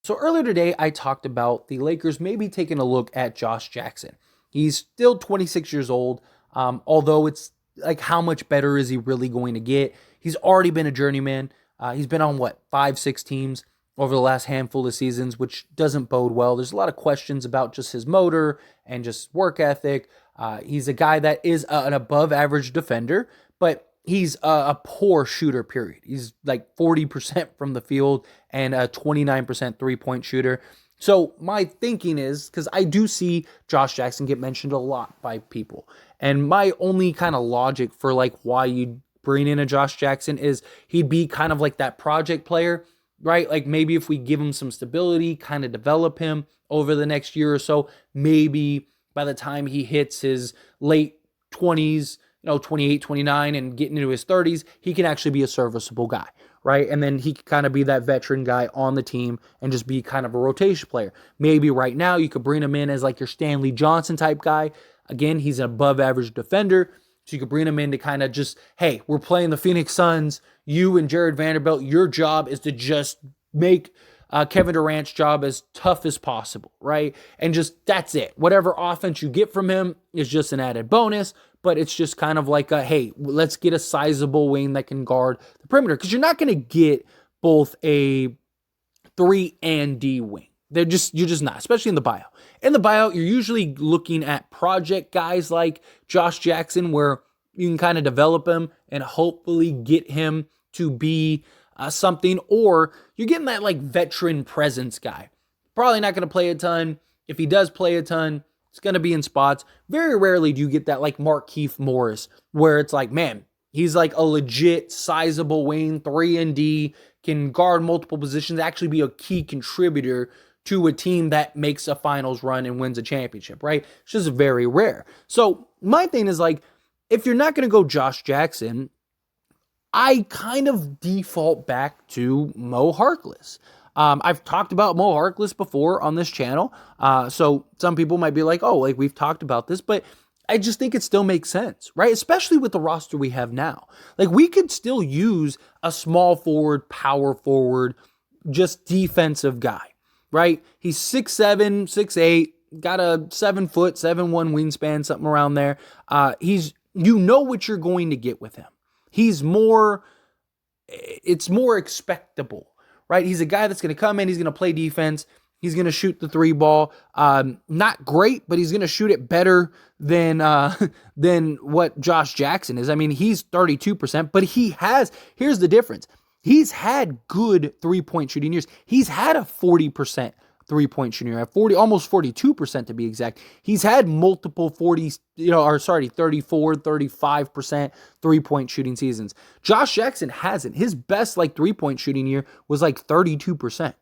So earlier today, I talked about the Lakers maybe taking a look at Josh Jackson. He's still 26 years old, although it's like how much better is he really going to get? He's already been a journeyman. He's been on what, 5, 6 teams over the last handful of seasons, which doesn't bode well. There's a lot of questions about just his motor and just work ethic. He's a guy that is an above average defender, but he's a poor shooter, period. He's like 40% from the field and a 29% three-point shooter. So my thinking is, because I do see Josh Jackson get mentioned a lot by people, and my only kind of logic for like why you bring in a Josh Jackson is he'd be kind of like that project player, right? Like maybe if we give him some stability, kind of develop him over the next year or so, maybe by the time he hits his late 20s, 28, 29, and getting into his 30s, he can actually be a serviceable guy, right? And then he can kind of be that veteran guy on the team and just be kind of a rotation player. Maybe right now you could bring him in as like your Stanley Johnson type guy. Again, he's an above average defender. So you could bring him in to kind of just, hey, we're playing the Phoenix Suns. You and Jared Vanderbilt, your job is to just make Kevin Durant's job as tough as possible, right? And just that's it. Whatever offense you get from him is just an added bonus, but it's just kind of like a, hey, let's get a sizable wing that can guard the perimeter, because you're not going to get both a 3 and D wing. You're just not, especially in the buyout. In the buyout, you're usually looking at project guys like Josh Jackson, where you can kind of develop him and hopefully get him to be something, or you're getting that like veteran presence guy. Probably not going to play a ton. If he does play a ton, it's going to be in spots. Very rarely do you get that like Markieff Morris, where it's like, man, he's like a legit sizable wing, 3 and D, can guard multiple positions, actually be a key contributor to a team that makes a finals run and wins a championship, right? It's just very rare. So my thing is like, if you're not going to go Josh Jackson, I kind of default back to Moe Harkless. I've talked about Moe Harkless before on this channel. So some people might be like, oh, like we've talked about this, but I just think it still makes sense, right? Especially with the roster we have now. Like we could still use a small forward, power forward, just defensive guy, right? He's 6'7", 6'8", got a 7', 7'1" wingspan, something around there. You know what you're going to get with him. It's more expectable, right? He's a guy that's going to come in, he's going to play defense, he's going to shoot the 3 ball. Not great, but he's going to shoot it better than what Josh Jackson is. I mean, he's 32%, but here's the difference. He's had good 3-point shooting years. He's had a 40% 3-point shooting year, almost 42% to be exact. He's had multiple 34, 35% 3-point shooting seasons. Josh Jackson hasn't. His best like 3-point shooting year was like 32%,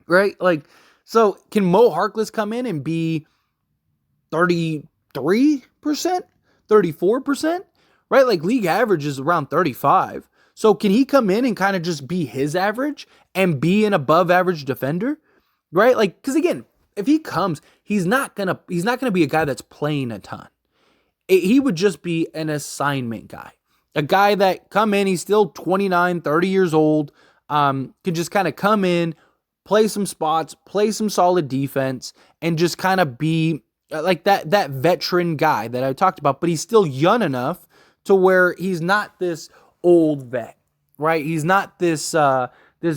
right? Like, so can Moe Harkless come in and be 33%, 34%, right? Like league average is around 35. So can he come in and kind of just be his average and be an above average defender? Right? Like, because again, if he comes, he's not gonna be a guy that's playing a ton. He would just be an assignment guy. A guy that come in, he's still 29, 30 years old, could just kind of come in, play some spots, play some solid defense, and just kind of be like that veteran guy that I talked about, but he's still young enough to where he's not this old vet, right? He's not this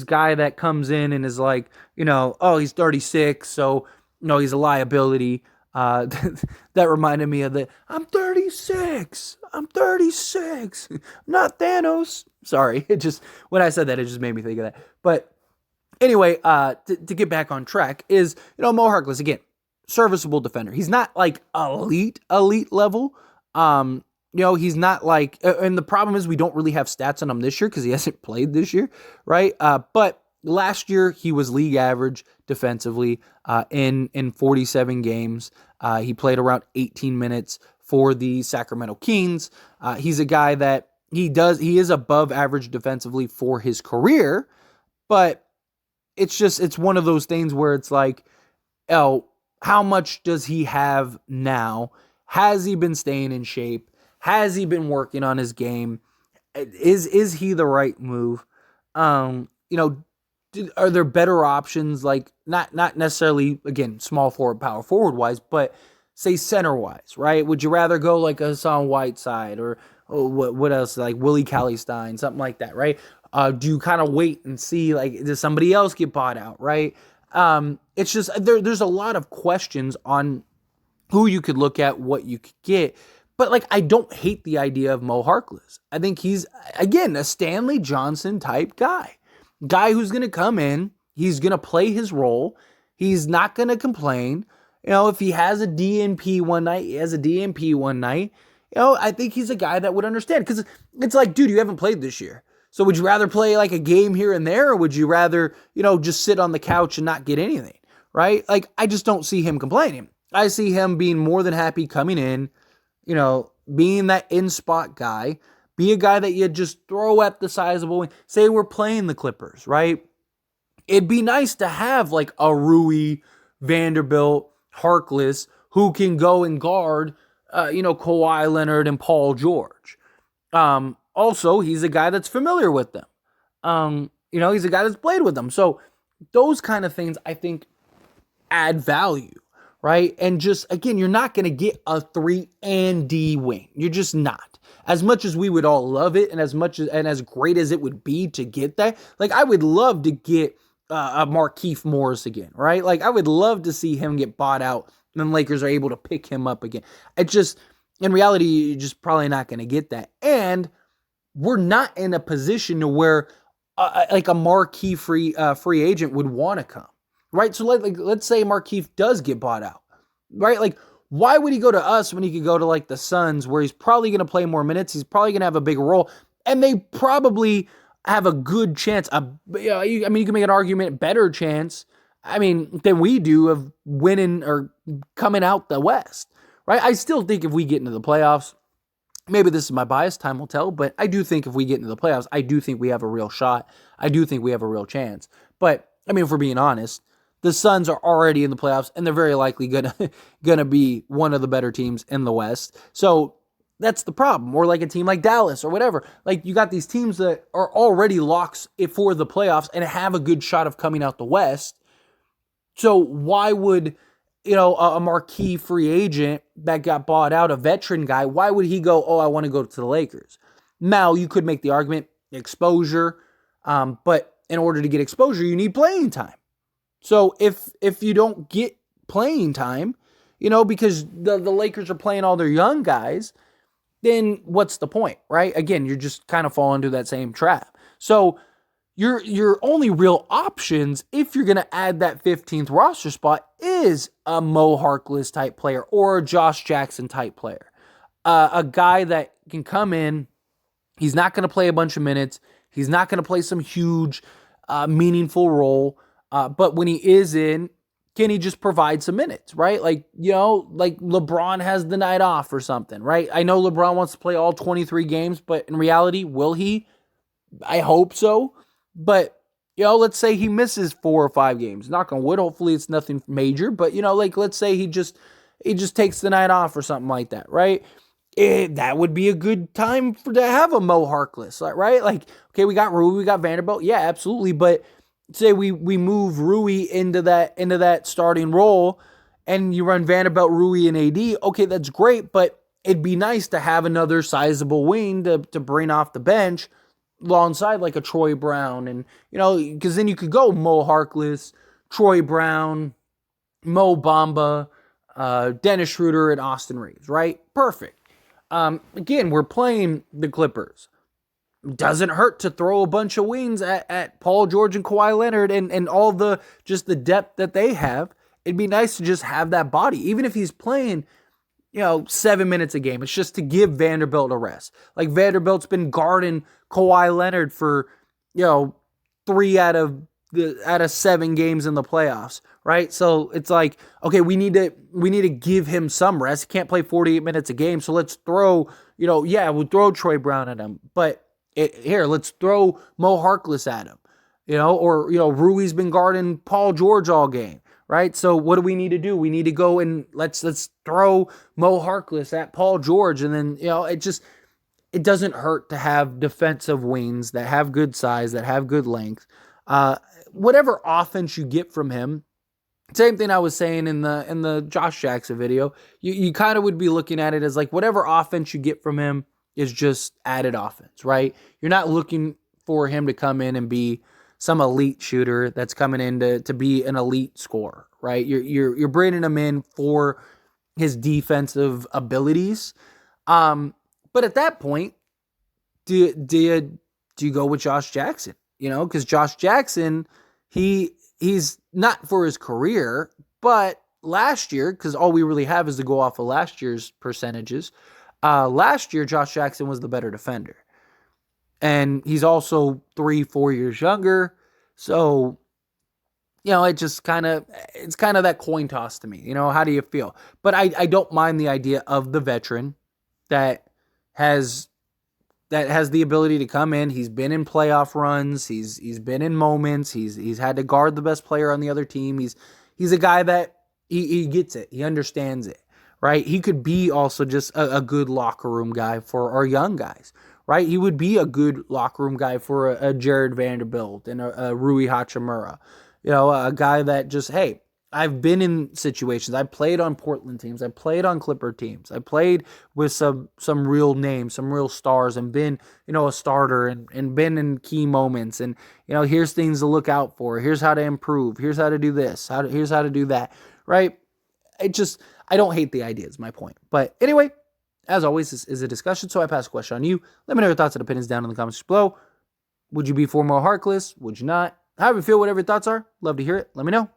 guy that comes in and is like, oh, he's 36, so, he's a liability. That reminded me of I'm 36, not Thanos. Sorry, when I said that, it just made me think of that. But anyway, to get back on track is, Moe Harkless, again, serviceable defender. He's not like elite level. He's not like, and the problem is we don't really have stats on him this year because he hasn't played this year, right? But last year he was league average defensively in 47 games. He played around 18 minutes for the Sacramento Kings. He's a guy that he is above average defensively for his career, but it's one of those things where it's like, oh, how much does he have now? Has he been staying in shape? Has he been working on his game? Is he the right move? are there better options, like not necessarily, again, small forward, power forward wise, but say center wise, right? Would you rather go like a Hassan Whiteside or what else, like Willie Cauley-Stein, something like that, right? Do you kind of wait and see, like, does somebody else get bought out, right? It's just there's a lot of questions on who you could look at, what you could get. But, like, I don't hate the idea of Moe Harkless. I think he's, again, a Stanley Johnson type guy. Guy who's going to come in, he's going to play his role, he's not going to complain. You know, if he has a DNP one night, he has a DNP one night. You know, I think he's a guy that would understand. Because it's like, dude, you haven't played this year. So would you rather play like a game here and there, or would you rather, you know, just sit on the couch and not get anything, right? Like, I just don't see him complaining. I see him being more than happy coming in, you know, being that in-spot guy, be a guy that you just throw at the sizable wing. Say we're playing the Clippers, right? It'd be nice to have like a Rui, Vanderbilt, Harkless, who can go and guard, Kawhi Leonard and Paul George. Also, he's a guy that's familiar with them. He's a guy that's played with them. So those kind of things, I think, add value, right? And just, again, you're not going to get a 3 and D wing. You're just not. As much as we would all love it, and as great as it would be to get that, like, I would love to get a Markieff Morris again, right? Like, I would love to see him get bought out, and then Lakers are able to pick him up again. It just, in reality, you're just probably not going to get that. And we're not in a position to where like a marquee free agent would want to come, right? So let's say Markieff does get bought out, right? Like, why would he go to us when he could go to like the Suns, where he's probably going to play more minutes, he's probably going to have a bigger role, and they probably have a good chance. You can make an argument, better chance, than we do of winning or coming out the West, right? I still think if we get into the playoffs, maybe this is my bias, time will tell, but I do think if we get into the playoffs, I do think we have a real shot. I do think we have a real chance. But, if we're being honest, the Suns are already in the playoffs, and they're very likely gonna be one of the better teams in the West. So that's the problem. Or like a team like Dallas or whatever. Like, you got these teams that are already locks for the playoffs and have a good shot of coming out the West. So why would, a marquee free agent that got bought out, a veteran guy, why would he go, I want to go to the Lakers? Now, you could make the argument, exposure, but in order to get exposure, you need playing time. So if you don't get playing time, because the Lakers are playing all their young guys, then what's the point, right? Again, you're just kind of falling into that same trap. So your only real options, if you're going to add that 15th roster spot, is a Moe Harkless type player or a Josh Jackson type player. A guy that can come in, he's not going to play a bunch of minutes, he's not going to play some huge, meaningful role, but when he is in, can he just provide some minutes, right? Like LeBron has the night off or something, right? I know LeBron wants to play all 23 games, but in reality, will he? I hope so. But, let's say he misses 4 or 5 games. Knock on wood, hopefully it's nothing major, but, let's say he just takes the night off or something like that, right? That would be a good time to have a Moe Harkless, right? Like, okay, we got Rui, we got Vanderbilt. Yeah, absolutely. But say we move Rui into that starting role, and you run Vanderbilt, Rui, and AD. Okay, that's great, but it'd be nice to have another sizable wing to bring off the bench alongside like a Troy Brown, and because then you could go Moe Harkless, Troy Brown, Mo Bamba, Dennis Schroeder, and Austin Reeves, right? Perfect. Again, we're playing the Clippers. Doesn't hurt to throw a bunch of wings at Paul George and Kawhi Leonard and all the depth that they have. It'd be nice to just have that body, even if he's playing 7 minutes a game. It's just to give Vanderbilt a rest. Like, Vanderbilt's been guarding Kawhi Leonard for 3 out of 7 games in the playoffs, right? So it's like, okay, we need to give him some rest. He can't play 48 minutes a game, so let's throw, we'll throw Troy Brown at him, but let's throw Moe Harkless at him, or Rui's been guarding Paul George all game, right? So what do we need to do? We need to go and let's throw Moe Harkless at Paul George, and then it doesn't hurt to have defensive wings that have good size, that have good length. whatever offense you get from him, same thing I was saying in the Josh Jackson video, you kind of would be looking at it as like whatever offense you get from him is just added offense, right? You're not looking for him to come in and be some elite shooter that's coming in to be an elite scorer, right? You're bringing him in for his defensive abilities. But at that point, do you go with Josh Jackson? You know, because Josh Jackson, he's not for his career, but last year, because all we really have is to go off of last year's percentages. Last year, Josh Jackson was the better defender. And he's also 3-4 years younger. So, you know, it's kind of that coin toss to me. You know, how do you feel? But I don't mind the idea of the veteran that has the ability to come in. He's been in playoff runs. He's been in moments. He's had to guard the best player on the other team. He's a guy that he gets it. He understands it, right? He could be also just a good locker room guy for our young guys, right? He would be a good locker room guy for a Jared Vanderbilt and a Rui Hachimura. You know, a guy that just, hey, I've been in situations. I played on Portland teams. I played on Clipper teams. I played with some real names, some real stars, and been, you know, a starter and been in key moments. And, you know, here's things to look out for. Here's how to improve. Here's how to do this. Here's how to do that. Right? I don't hate the idea is my point. But anyway, as always, this is a discussion, so I pass a question on you. Let me know your thoughts and opinions down in the comments below. Would you be for Moe Harkless? Would you not? However you feel, whatever your thoughts are, love to hear it. Let me know.